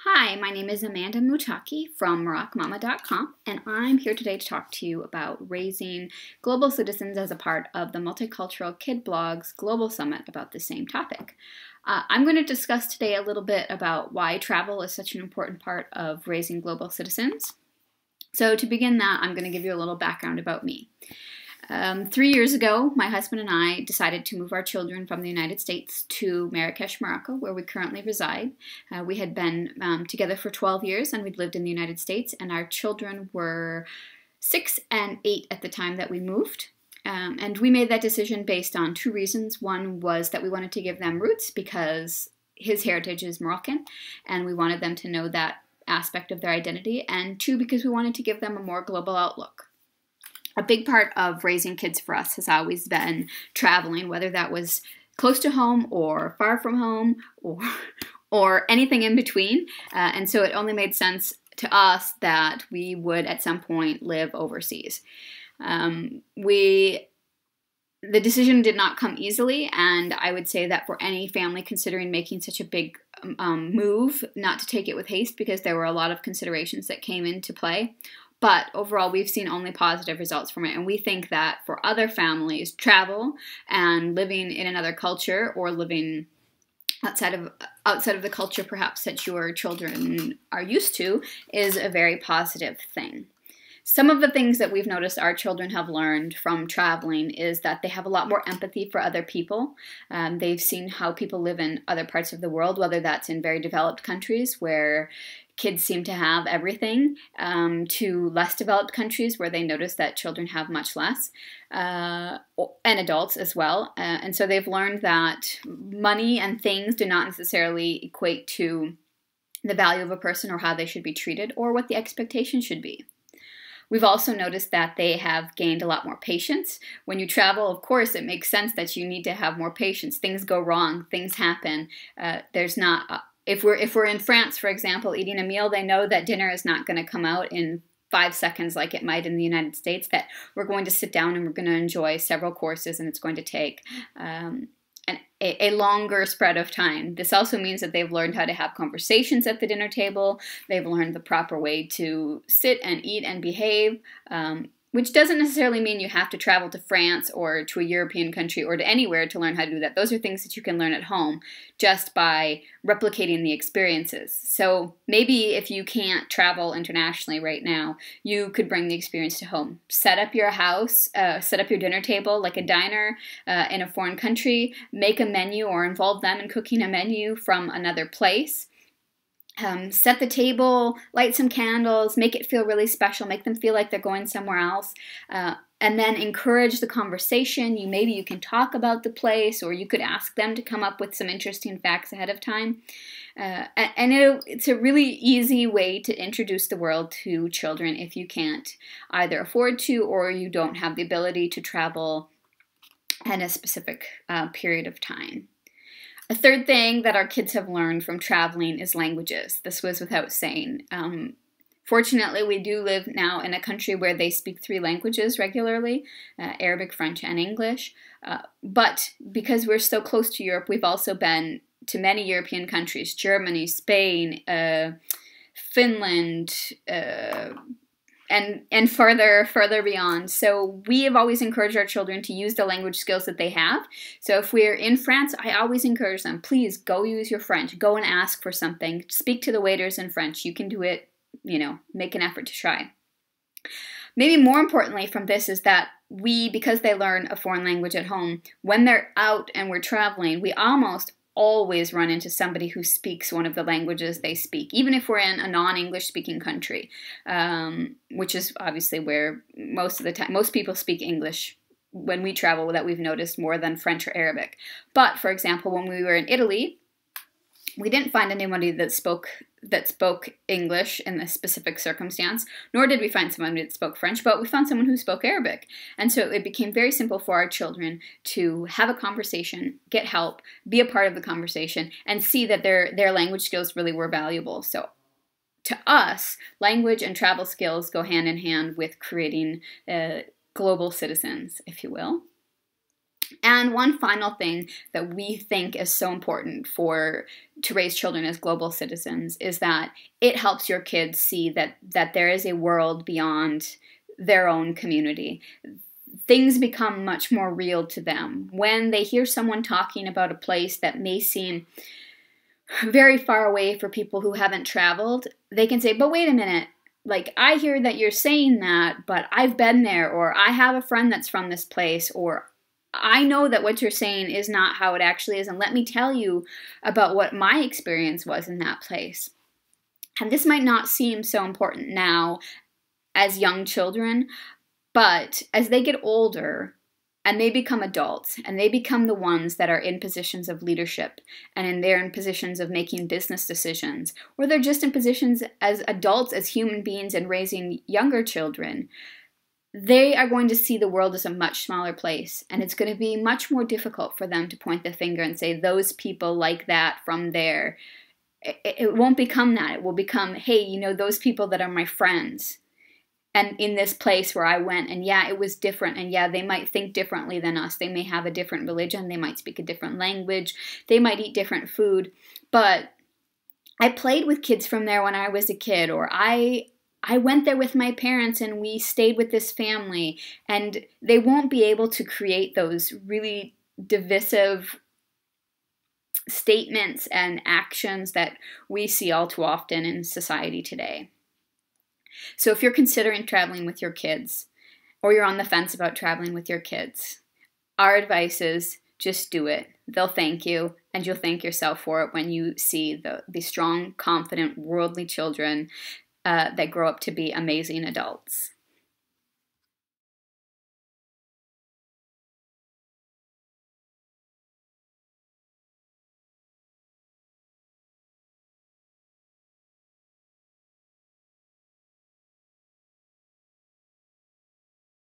Hi, my name is Amanda Mouttaki from MoroccoMama.com, and I'm here today to talk to you about raising global citizens as a part of the Multicultural Kid Blog's Global Summit about the same topic. I'm going to discuss today a little bit about why travel is such an important part of raising global citizens. So to begin that, I'm going to give you a little background about me. 3 years ago, my husband and I decided to move our children from the United States to Marrakesh, Morocco, where we currently reside. We had been together for 12 years and we'd lived in the United States, and our children were 6 and 8 at the time that we moved. And we made that decision based on two reasons. One was that we wanted to give them roots because his heritage is Moroccan, and we wanted them to know that aspect of their identity. And two, because we wanted to give them a more global outlook. A big part of raising kids for us has always been traveling, whether that was close to home or far from home or anything in between. And so it only made sense to us that we would at some point live overseas. The decision did not come easily, and I would say that for any family considering making such a big move, not to take it with haste, because there were a lot of considerations that came into play. But overall, we've seen only positive results from it, and we think that for other families, travel and living in another culture or living outside of the culture perhaps that your children are used to is a very positive thing. Some of the things that we've noticed our children have learned from traveling is that they have a lot more empathy for other people. They've seen how people live in other parts of the world, whether that's in very developed countries where kids seem to have everything, to less developed countries where they notice that children have much less, and adults as well. And so they've learned that money and things do not necessarily equate to the value of a person or how they should be treated or what the expectation should be. We've also noticed that they have gained a lot more patience. When you travel, of course, it makes sense that you need to have more patience. Things go wrong, things happen. If we're in France, for example, eating a meal, they know that dinner is not going to come out in 5 seconds like it might in the United States, that we're going to sit down and we're going to enjoy several courses, and it's going to take a longer spread of time. This also means that they've learned how to have conversations at the dinner table. They've learned the proper way to sit and eat and behave, which doesn't necessarily mean you have to travel to France or to a European country or to anywhere to learn how to do that. Those are things that you can learn at home just by replicating the experiences. So maybe if you can't travel internationally right now, you could bring the experience to home. Set up your house, set up your dinner table like a diner in a foreign country, make a menu or involve them in cooking a menu from another place. Set the table, light some candles, make it feel really special, make them feel like they're going somewhere else, and then encourage the conversation. Maybe you can talk about the place, or you could ask them to come up with some interesting facts ahead of time. It's a really easy way to introduce the world to children if you can't either afford to or you don't have the ability to travel in a specific period of time. A third thing that our kids have learned from traveling is languages. This was without saying. Fortunately, we do live now in a country where they speak 3 languages regularly, Arabic, French, and English. But because we're so close to Europe, we've also been to many European countries, Germany, Spain, Finland, and further beyond. So we have always encouraged our children to use the language skills that they have. So if we're in France, I always encourage them, please go use your French. Go and ask for something. Speak to the waiters in French. You can do it, make an effort to try. Maybe more importantly from this is that because they learn a foreign language at home, when they're out and we're traveling, we almost always run into somebody who speaks one of the languages they speak, even if we're in a non-English speaking country, which is obviously where most of the time, most people speak English when we travel, that we've noticed, more than French or Arabic. But for example, when we were in Italy, we didn't find anybody that spoke English in this specific circumstance, nor did we find someone that spoke French, but we found someone who spoke Arabic. And so it became very simple for our children to have a conversation, get help, be a part of the conversation, and see that their language skills really were valuable. So to us, language and travel skills go hand in hand with creating global citizens, if you will. And one final thing that we think is so important to raise children as global citizens is that it helps your kids see that there is a world beyond their own community. Things become much more real to them. When they hear someone talking about a place that may seem very far away for people who haven't traveled, they can say, but wait a minute, like, I hear that you're saying that, but I've been there, or I have a friend that's from this place, or I know that what you're saying is not how it actually is, and let me tell you about what my experience was in that place. And this might not seem so important now as young children, but as they get older and they become adults and they become the ones that are in positions of leadership and they're in positions of making business decisions, or they're just in positions as adults, as human beings and raising younger children, they are going to see the world as a much smaller place, and it's going to be much more difficult for them to point the finger and say, those people like that from there. It won't become that. It will become, hey, you know, those people that are my friends. And in this place where I went, and yeah, it was different, and yeah, they might think differently than us. They may have a different religion. They might speak a different language. They might eat different food. But I played with kids from there when I was a kid, or I went there with my parents and we stayed with this family, and they won't be able to create those really divisive statements and actions that we see all too often in society today. So if you're considering traveling with your kids, or you're on the fence about traveling with your kids, our advice is just do it. They'll thank you, and you'll thank yourself for it when you see the strong, confident, worldly children that grow up to be amazing adults.